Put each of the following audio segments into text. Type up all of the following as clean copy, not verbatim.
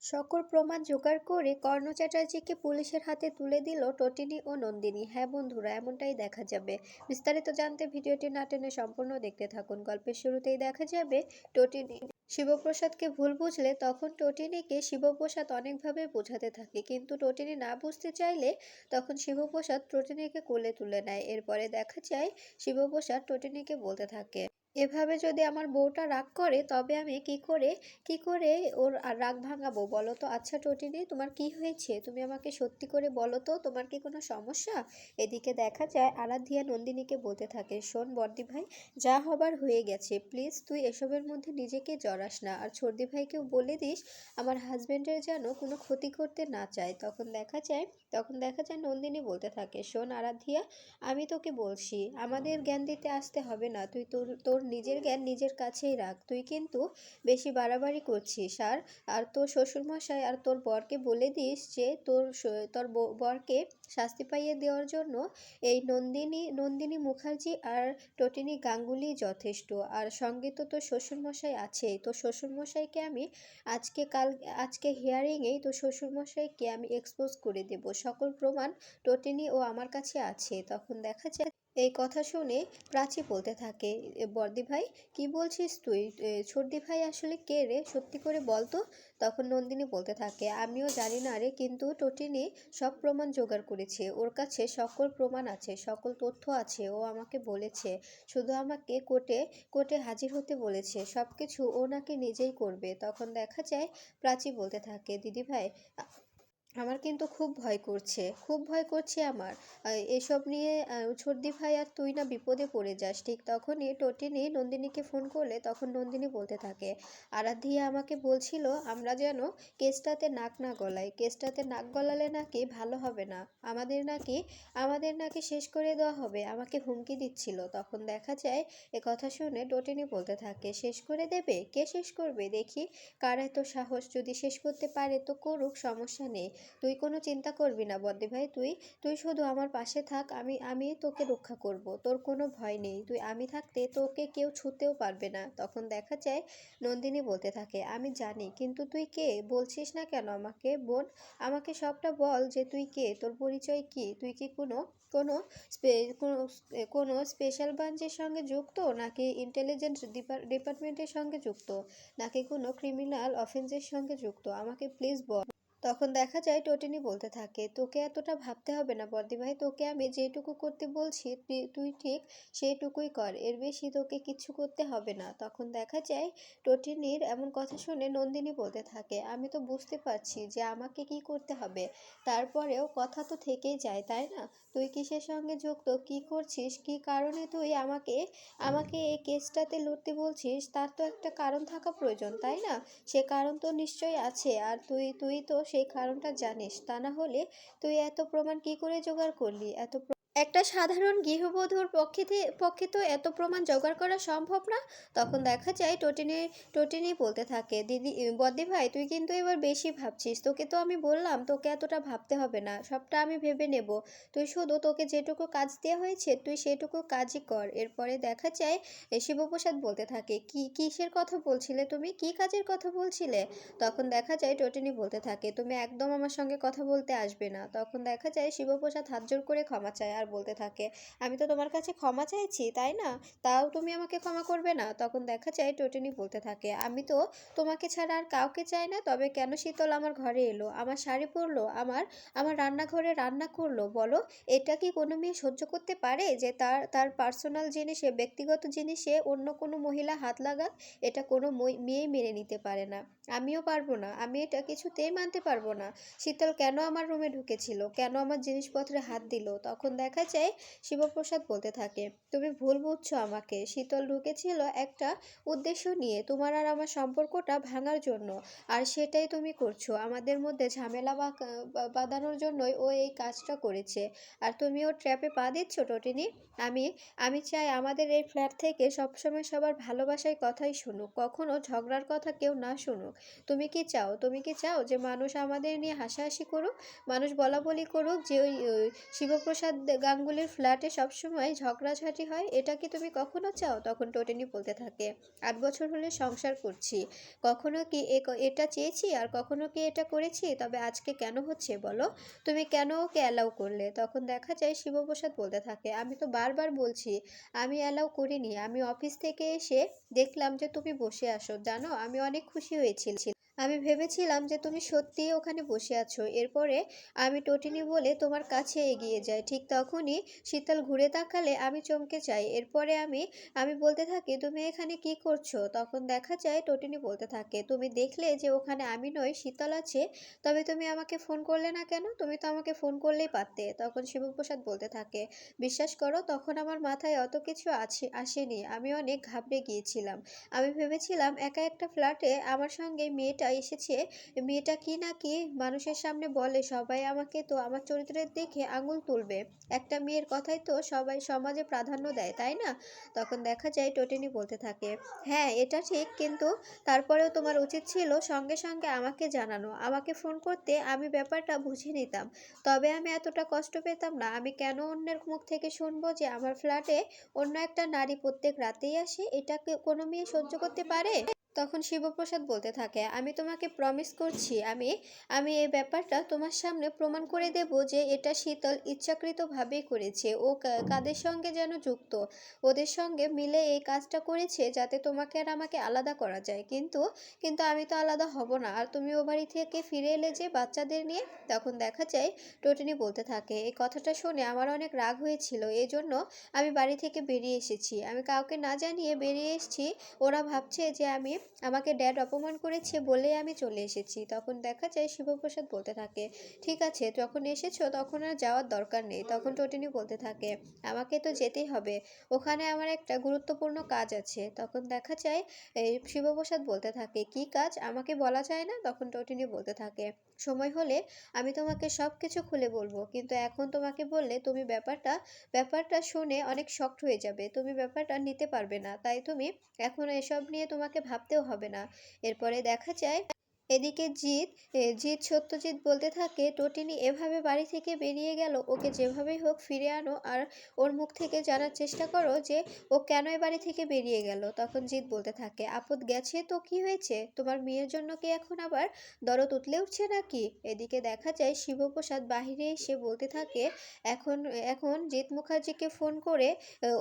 সকল প্রমাণ জোগাড় করে কর্ণ চ্যাটার্জিকে পুলিশের হাতে তুলে দিল টটিনি ও নন্দিনী। হ্যাঁ বন্ধুরা, এমনটাই দেখা যাবে। বিস্তারিত জানতে ভিডিওটি না টেনে সম্পূর্ণ দেখতে থাকুন। গল্পের শুরুতেই দেখা যাবে টটিনি শিবপ্রসাদকে ভুল বুঝলে তখন টটিনিকে শিবপ্রসাদ অনেকভাবে বোঝাতে থাকে, কিন্তু টটিনি না বুঝতে চাইলে তখন শিবপ্রসাদ টটিনিকে কোলে তুলে নেয়। এরপরে দেখা যায় শিবপ্রসাদ টটিনিকে বলতে থাকে, এভাবে যদি আমার বউটা রাগ করে তবে আমি কি করে ওর রাগ ভাঙাবো বলো তো। আচ্ছা টটিনি, তোমার কি হয়েছে? তুমি আমাকে সত্যি করে বলো তো, তোমার কি কোনো সমস্যা? এদিকে দেখা যায় আরাধ্যা নন্দিনীকে বলতে থাকে, শোন বর্দি ভাই, যা হবার হয়ে গেছে, প্লিজ তুই এসবের মধ্যে নিজেকে জড়াস না, আর ছর্দি ভাইকেও বলে দিস আমার হাজবেন্ডের যেন কোনো ক্ষতি করতে না চায়। তখন দেখা যায় নন্দিনী বলতে থাকে, শোন আরাধ্যা, আমি তোকে বলছি আমাদের জ্ঞান দিতে আসতে হবে না, তুই তোর তোর নিজের জ্ঞান নিজের কাছেই রাখ। তুই কিন্তু বেশি বাড়াবাড়ি করছিস। আর তোর শ্বশুরমশাই আর তোর বরকে বলে দিস যে তোর বরকে শাস্তি পাইয়ে দেওয়ার জন্য এই নন্দিনী মুখার্জি আর টটিনি গাঙ্গুলি যথেষ্ট। আর সঙ্গে তো তোর শ্বশুরমশাই আছেই, তোর শ্বশুরমশাইকে আমি আজকে হিয়ারিংয়েই তোর শ্বশুরমশাইকে আমি এক্সপোজ করে দেব, সকল প্রমাণ টটিনি ও আমার কাছে আছে। তখন দেখা যায় এই কথা শুনে প্রাচী বলতে থাকে, বর্দি ভাই কি বলছিস তুই? ছর্দি ভাই আসলে কে রে, সত্যি করে বল তো। তখন নন্দিনী বলতে থাকে, আমিও জানি না রে, কিন্তু টটিনি সব প্রমাণ জোগাড় করেছে, ওর কাছে সকল প্রমাণ আছে, সকল তথ্য আছে, ও আমাকে বলেছে, শুধু আমাকে কোর্টে কোর্টে হাজির হতে বলেছে, সব কিছু ও নাকি নিজেই করবে। তখন দেখা যায় প্রাচী বলতে থাকে, দিদি ভাই, আমার কিন্তু খুব ভয় করছে আমার। এসব নিয়ে ছর্দি ভাই আর তুই না বিপদে পড়ে যাস। ঠিক তখনই টটিনি নন্দিনীকে ফোন করলে তখন নন্দিনী বলতে থাকে, আরাধ্যা আমাকে বলছিল আমরা যেন কেসটাতে নাক গলালে নাকি ভালো হবে না, আমাদের নাকি শেষ করে দেওয়া হবে, আমাকে হুমকি দিচ্ছিল। তখন দেখা যায় কথা শুনে টটিনি বলতে থাকে, শেষ করে দেবে? কে শেষ করবে দেখি, কার এত সাহস? যদি শেষ করতে পারে তো করুক, সমস্যা নেই, তুই কোনো চিন্তা করবি না বদ্দি ভাই, তুই তুই শুধু আমার পাশে থাক, আমি তোকে রক্ষা করব, তোর কোনো ভয় নেই, আমি থাকতে তোকে কেউ ছুঁতেও পারবে না। তখন দেখা যায় নন্দিনী বলতে থাকে, আমি জানি, কিন্তু তুই কে বলছিস না কেন আমাকে? বোন, আমাকে সবটা বল যে তুই কে, তোর পরিচয় কি, তুই কি কোনো কোনো কোনো কোনো স্পেশাল ব্রাঞ্চের সঙ্গে যুক্ত, নাকি ইন্টেলিজেন্স ডিপার্টমেন্টের সঙ্গে যুক্ত, নাকি কোনো ক্রিমিনাল অফেন্সের সঙ্গে যুক্ত, আমাকে প্লিজ বল। তখন দেখা যায় টটিনি বলতে থাকে, তোকে এতটা ভাবতে হবে না বর্দি ভাই, তোকে আমি যেটুকু করতে বলছি তুই ঠিক সেইটুকুই কর, এর বেশি তোকে কিচ্ছু করতে হবে না। তখন দেখা যায় টটিনির এমন কথা শুনে নন্দিনী বলতে থাকে, আমি তো বুঝতে পারছি যে আমাকে কি করতে হবে, তারপরেও কথা তো থেকেই যায় তাই না? তুই কিসের সঙ্গে যুক্ত, কি করছিস, কি কারণে তুই আমাকে আমাকে এই কেসটাতে লড়তে বলছিস, তার তো একটা কারণ থাকা প্রয়োজন তাই না? সে কারণ তো নিশ্চয়ই আছে, আর তুই তো সেই কারণটা জানিস, তা না হলে তুই এত প্রমাণ কি করে জোগাড় করলি? একটা সাধারণ গৃহবধূর পক্ষে তো এত প্রমাণ জোগাড় করা সম্ভব না। তখন দেখা যায় টটিনি বলতে থাকে, দিদি বদ্দি ভাই, তুই কিন্তু এবার বেশি ভাবছিস, তোকে তো আমি বললাম তোকে এতটা ভাবতে হবে না, সবটা আমি ভেবে নেব, তুই শুধু তোকে যেটুকু কাজ দেওয়া হয়েছে তুই সেটুকু কাজই কর। এরপরে দেখা যায় শিবপ্রসাদ বলতে থাকে, কিসের কথা বলছিলে তুমি, কি কাজের কথা বলছিলে? তখন দেখা যায় টটিনি বলতে থাকে, তুমি একদম আমার সঙ্গে কথা বলতে আসবে না। তখন দেখা যায় শিবপ্রসাদ হাত জোড় করে ক্ষমা চায় আর বলতে থাকে, আমি তো তোমার কাছে ক্ষমা চাইছি তাই না, তাও তুমি আমাকে ক্ষমা করবে না? তখন দেখা যায় টটিনি বলতে থাকে, আমি তো তোমাকে ছাড়া আর কাউকে চাই না, তবে কেন শীতল আমার ঘরে এলো, আমার শাড়ি পরলো, আমার রান্নাঘরে রান্না করলো, বলো এটা কি কোনো মেয়ে সহ্য করতে পারে যে তার তার পার্সোনাল জিনিসে, ব্যক্তিগত জিনিসে অন্য কোনো মহিলা হাত লাগাক? এটা কোনো মেয়েই মেনে নিতে পারে না, আমিও পারবো না, আমি এটা কিছুতেই মানতে পারবো না। শীতল কেন আমার রুমে ঢুকেছিল, কেন আমার জিনিসপত্রে হাত দিল? তখন দেখা যায় শিবপ্রসাদ বলতে থাকে, তুমি ভুল বুঝছো আমাকে, শীতল ঢুকেছিল একটা উদ্দেশ্য নিয়ে, তোমার আর আমার সম্পর্কটা ভাঙার জন্য, আর সেটাই তুমি করছো, আমাদের মধ্যে ঝামেলা বাঁধানোর জন্যই ও এই কাজটা করেছে, আর তুমি ওর ট্র্যাপে পা দিচ্ছ টটিনি। আমি আমি চাই আমাদের এই ফ্ল্যাট থেকে সবসময় সবার ভালোবাসার কথাই শুনুক, কখনো ঝগড়ার কথা কেউ না শুনুক। তুমি কি চাও যে মানুষ আমাদের নিয়ে হাসাহাসি করুক, মানুষ বলা বলি করুক যে ওই শিবপ্রসাদ গাঙ্গুলির ফ্ল্যাটে সবসময় ঝগড়াঝাটি হয়, এটা কি তুমি কখনো চাও? তখন টোটেনি বলতে থাকে, 8 বছর হলে সংসার করছি, কখনো কি এটা চেয়েছি আর কখনো কি এটা করেছি? তবে আজকে কেন হচ্ছে বলো? তুমি কেন ওকে অ্যালাউ করলে? তখন দেখা যায় শিবপ্রসাদ বলতে থাকে, আমি তো বারবার বলছি আমি অ্যালাউ করিনি। আমি অফিস থেকে এসে দেখলাম যে তুমি বসে আছো, জানো আমি অনেক খুশি হয়েছিল। আমি ভেবেছিলাম যে তুমি সত্যিই ওখানে বসে আছো। এরপরে আমি টটিনি বলে তোমার কাছে এগিয়ে যাই, ঠিক তখনই শীতল ঘুরে তাকালে আমি চমকে যাই। এরপরে আমি বলতে থাকি, তুমি এখানে কি করছো? তখন দেখা যায় টটিনি বলতে থাকে, তুমি দেখলে যে ওখানে আমি নয় শীতল আছে, তবে তুমি আমাকে ফোন করলে না কেন? তুমি তো আমাকে ফোন করলেই পারতে। তখন শিবপ্রসাদ বলতে থাকে, বিশ্বাস করো তখন আমার মাথায় অত কিছু আসেনি, আমি অনেক ঘাবড়ে গিয়েছিলাম। আমি ভেবেছিলাম একা একটা ফ্ল্যাটে আমার সঙ্গে মেয়েটা এসেছে, মেয়েটা কি না কি মানুষের সামনে বলে, সবাই আমাকে তো আমার চরিত্রের দেখে আঙুল তুলবে। একটা মেয়ের কথাই তো সবাই সমাজে প্রাধান্য দেয়, তাই না? তখন দেখা যায় টোটেনি বলতে থাকে, হ্যাঁ এটা ঠিক, কিন্তু তারপরেও তোমার উচিত ছিল সঙ্গে সঙ্গে আমাকে জানানো, আমাকে ফোন করতে, আমি ব্যাপারটা বুঝে নিতাম। তবে আমি এতটা কষ্ট পেতাম না। আমি কেন অন্যের মুখ থেকে শুনবো যে আমার ফ্ল্যাটে অন্য একটা নারী প্রত্যেক রাতেই আসে? এটাকে কোনো মেয়ে সহ্য করতে পারে? তখন শিবপ্রসাদ বলতে থাকে, আমি তোমাকে প্রমিস করছি, আমি এই ব্যাপারটা তোমার সামনে প্রমাণ করে দেব যে এটা শীতল ইচ্ছাকৃতভাবেই করেছে। ও কাদের সঙ্গে যেন যুক্ত, ওদের সঙ্গে মিলে এই কাজটা করেছে যাতে তোমাকে আর আমাকে আলাদা করা যায়। কিন্তু কিন্তু আমি তো আলাদা হব না। আর তুমি ও বাড়ি থেকে ফিরে এলে যে বাচ্চাদের নিয়ে? তখন দেখা যায় টোটিনি বলতে থাকে, এই কথাটা শুনে আমার অনেক রাগ হয়েছিল, এই জন্য আমি বাড়ি থেকে বেরিয়ে এসেছি। আমি কাউকে না জানিয়ে বেরিয়ে এসেছি। ওরা ভাবছে যে আমাকে ড্যাড অপমান করেছে বলেই আমি চলে এসেছি। তখন দেখা যায় শিবপ্রসাদ বলতে থাকে, ঠিক আছে যখন এসেছো তখন আর যাওয়ার দরকার নেই। তখন টোটিনি বলতে থাকে, আমাকে তো যেতেই হবে, ওখানে আমার একটা গুরুত্বপূর্ণ কাজ আছে। তখন দেখা যায় শিবপ্রসাদ বলতে থাকে, কি কাজ আমাকে বলা যায় না? তখন টোটিনি বলতে থাকে, সময় হলে আমি তোমাকে সব কিছু খুলে বলবো, কিন্তু এখন তোমাকে বললে তুমি ব্যাপারটা শুনে অনেক শক্ট হয়ে যাবে, তুমি ব্যাপারটা নিতে পারবে না, তাই তুমি এখন এসব নিয়ে তোমাকে ভাবতেও হবে না। এরপরে দেখা যায় এদিকে জিৎ সত্যজিৎ বলতে থাকে, টটিনি এভাবে বাড়ি থেকে বেরিয়ে গেল, ওকে যেভাবেই হোক ফিরে আনো আর ওর মুখ থেকে জানার চেষ্টা করো যে ও কেন এ বাড়ি থেকে বেরিয়ে গেল। তখন জিৎ বলতে থাকে, আপদ গেছে তো কি হয়েছে? তোমার মেয়ের জন্য কি এখন আবার দরদ উতলে উঠছে নাকি? এদিকে দেখা যায় শিবপ্রসাদ বাহিরে এসে বলতে থাকে, এখন এখন জিৎ মুখার্জিকে ফোন করে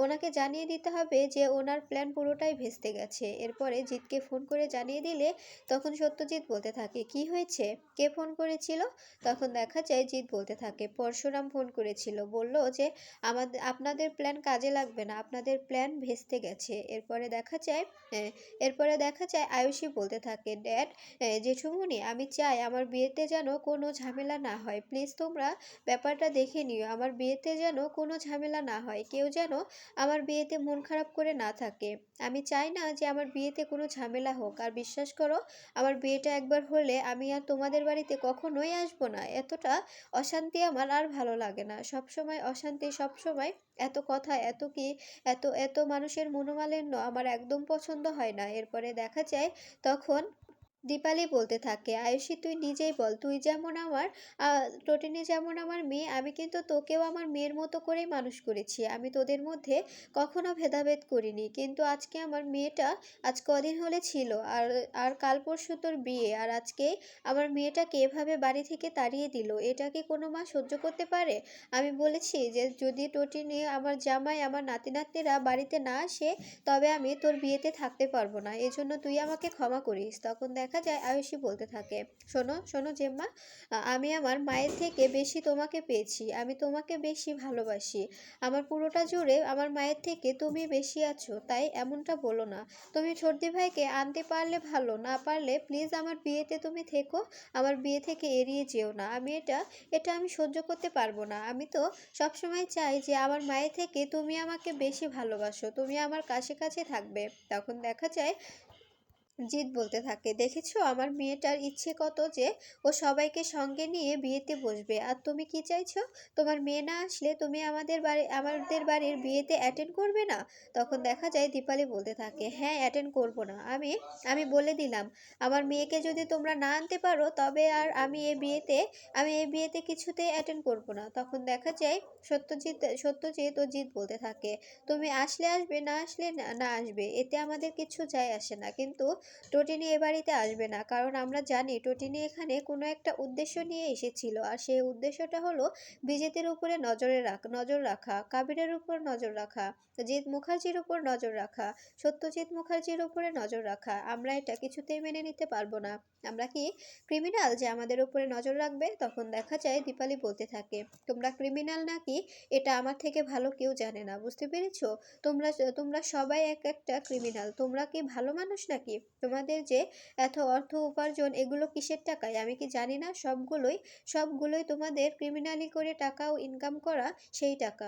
ওনাকে জানিয়ে দিতে হবে যে ওনার প্ল্যান পুরোটাই ভেস্তে গেছে। এরপরে জিৎকে ফোন করে জানিয়ে দিলে তখন সত্যজিৎ বলতে থাকে, কি হয়েছে, কে ফোন করেছিল? তখন দেখা যায় জিৎ বলতে থাকে, পরশুরাম ফোন করেছিল, বলল যে আপনাদের প্ল্যান কাজে লাগবে না, আপনাদের প্ল্যান ভেস্তে গেছে। এরপরে দেখা যায় আয়ুষী বলতে থাকে, ড্যাড, জেঠুমনি, আমি চাই আমার বিয়েতে যেন কোনো ঝামেলা না হয়, প্লিজ তোমরা ব্যাপারটা দেখে নিও, আমার বিয়েতে যেন কোনো ঝামেলা না হয়, কেউ যেন আমার বিয়েতে মন খারাপ করে না থাকে। আমি চাই না যে আমার বিয়েতে কোনো ঝামেলা হোক। আর বিশ্বাস করো, আমার বিয়েটা একবার হলে আমি আর তোমাদের বাড়িতে কখনোই আসবো না। এতটা অশান্তি আমার আর ভালো লাগে না, সব সময় অশান্তি, সব সময় এত কথা, এত কি, এত এত মানুষের মনোমালিন্য আমার একদম পছন্দ হয় না। এরপরে দেখা যায় তখন দীপালি বলতে থাকে, আয়ুষী তুই নিজেই বল, তুই যেমন আমার টোটিনি যেমন আমার মেয়ে, আমি কিন্তু তোকেও আমার মেয়ের মতো করেই মানুষ করেছি, আমি তোদের মধ্যে কখনো ভেদাভেদ করিনি। কিন্তু আজকে আমার মেয়েটা আজ কদিন হলে ছিল, আর আর কাল পরশু তোর বিয়ে, আর আজকে আমার মেয়েটাকে এভাবে বাড়ি থেকে তাড়িয়ে দিল, এটা কি কোনো মা সহ্য করতে পারে? আমি বলেছি যে যদি টোটিনি, আমার জামাই, আমার নাতি নাতনিরা বাড়িতে না আসে তবে আমি তোর বিয়েতে থাকতে পারবো না, এজন্য তুই আমাকে ক্ষমা করিস। তখন দেখা যায় আয়ুষী বলতে থাকে, শোনো শোনো জেম্মা, আমি আমার মায়ের থেকে বেশি তোমাকে পেয়েছি, আমি তোমাকে বেশি ভালোবাসি, আমার পুরোটা জুড়ে আমার মায়ের থেকে তুমি বেশি আছো, তাই এমনটা বলো না। তুমি ছোটদি ভাইকে আনতে পারলে ভালো, না পারলে প্লিজ আমার বিয়েতে তুমি থেকো, আমার বিয়ে থেকে এড়িয়ে যেও না, এটা আমি সহ্য করতে পারবো না। আমি তো সবসময় চাই যে আমার মায়ের থেকে তুমি আমাকে বেশি ভালোবাসো, তুমি আমার কাছে কাছে থাকবে। তখন দেখা যায় জিৎ বলতে থাকে, দেখেছো আমার মেয়েটার ইচ্ছে কত যে ও সবাইকে সঙ্গে নিয়ে বিয়েতে বসবে, আর তুমি কি চাইছো? তোমার মেয়ে না আসলে তুমি আমাদের বাড়ির বিয়েতে অ্যাটেন্ড করবে না? তখন দেখা যায় দীপালি বলতে থাকে, হ্যাঁ অ্যাটেন্ড করব না। আমি আমি বলে দিলাম, আমার মেয়েকে যদি তোমরা না আনতে পারো তবে আর আমি এই বিয়েতে কিছুতেই অ্যাটেন্ড করব না। তখন দেখা যায় সত্যজিৎ ও জিৎ বলতে থাকে, তুমি আসলে আসবে, না আসলে না আসবে, এতে আমাদের কিছু যায় আসে না, কিন্তু টোটিনি এ বাড়িতে আসবে না, কারণ আমরা জানি টোটিনি এখানে কোনো একটা উদ্দেশ্য নিয়ে এসেছিল, আর সেই উদ্দেশ্যটা হলো বিজেতের উপরে নজর রাখা, কাবিরের উপর নজর রাখা, জিৎ মুখার্জির উপর নজর রাখা, সত্যজিৎ মুখার্জির উপরে নজর রাখা। আমরা এটা কিছুতেই মেনে নিতে পারবো না। আমরা কি ক্রিমিনাল যে আমাদের উপরে নজর রাখবে? তখন দেখা যায় দীপালি বলতে থাকে, তোমরা ক্রিমিনাল নাকি এটা আমার থেকে ভালো কেউ জানে না, বুঝতে পেরেছো? তোমরা তোমরা সবাই এক একটা ক্রিমিনাল। তোমরা কি ভালো মানুষ নাকি? তোমাদের যে এত অর্থ উপার্জন, এগুলো কিসের টাকায় আমি কি জানি না? সবগুলোই তোমাদের ক্রিমিনালি করে টাকাও ইনকাম করা, সেই টাকা।